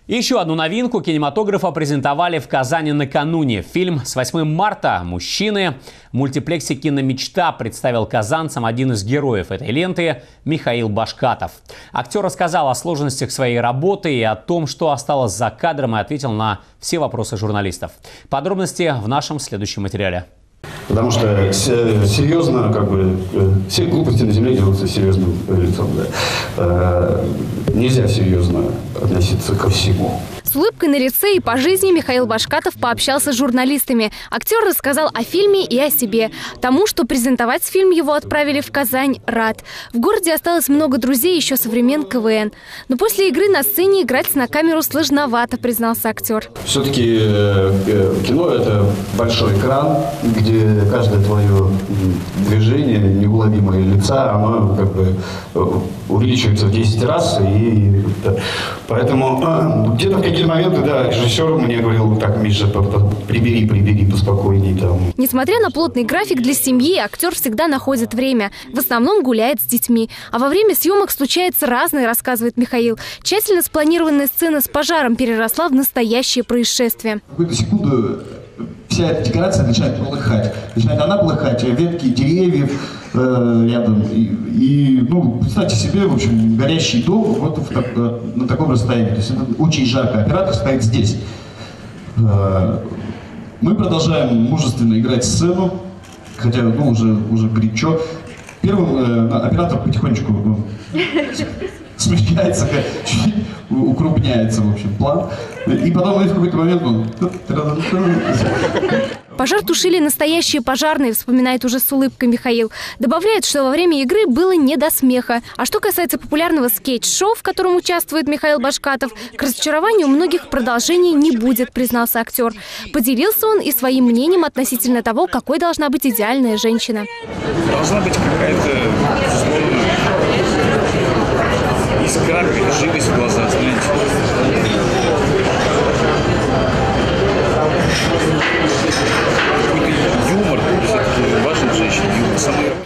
И еще одну новинку кинематографа презентовали в Казани накануне. Фильм с 8 марта «Мужчины» в мультиплексе «Киномечта» представил казанцам один из героев этой ленты – Михаил Башкатов. Актер рассказал о сложностях своей работы и о том, что осталось за кадром, и ответил на все вопросы журналистов. Подробности в нашем следующем материале. Потому что серьезно, все глупости на земле делаются серьезным лицом. Да. Нельзя серьезно относиться ко всему. С улыбкой на лице и по жизни Михаил Башкатов пообщался с журналистами. Актер рассказал о фильме и о себе. Тому, что презентовать фильм его отправили в Казань, рад. В городе осталось много друзей еще со времен КВН. Но после игры на сцене играть на камеру сложновато, признался актер. Все-таки кино – это большой экран, где каждое твое движение, неуловимое лица, оно увеличивается в 10 раз. Поэтому где-то в какие-то моменты, режиссер мне говорил: так, Миша, прибери, поспокойней там. Несмотря на плотный график для семьи, актер всегда находит время. В основном гуляет с детьми. А во время съемок случается разное, рассказывает Михаил. Тщательно спланированная сцена с пожаром переросла в настоящее происшествие. В какую-то секунду вся эта декорация начинает полыхать. Начинает она полыхать, ветки деревьев рядом. Представьте себе, в общем, горящий дом вот на таком расстоянии. То есть это очень жарко. Оператор стоит здесь. Мы продолжаем мужественно играть сцену, хотя уже горячо. Первым оператор потихонечку смещается, чуть укрупняется, в общем, план. И потом в какой-то момент Пожар тушили настоящие пожарные, вспоминает уже с улыбкой Михаил. Добавляет, что во время игры было не до смеха. А что касается популярного скетч-шоу, в котором участвует Михаил Башкатов, к разочарованию многих продолжений не будет, признался актер. Поделился он и своим мнением относительно того, какой должна быть идеальная женщина. Должна быть какая-то, искра, какая-то живость в глазах, знаете. Юмор, все-таки важен женщине.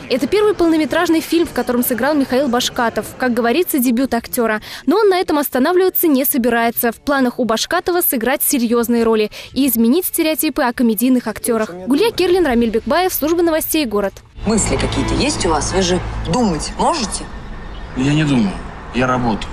Это первый полнометражный фильм, в котором сыграл Михаил Башкатов. Как говорится, дебют актера. Но он на этом останавливаться не собирается. В планах у Башкатова сыграть серьезные роли и изменить стереотипы о комедийных актерах. Гулья Керлин, Рамиль Бекбаев, служба новостей, город. Мысли какие-то есть у вас? Вы же думать можете? Я не думаю, я работаю.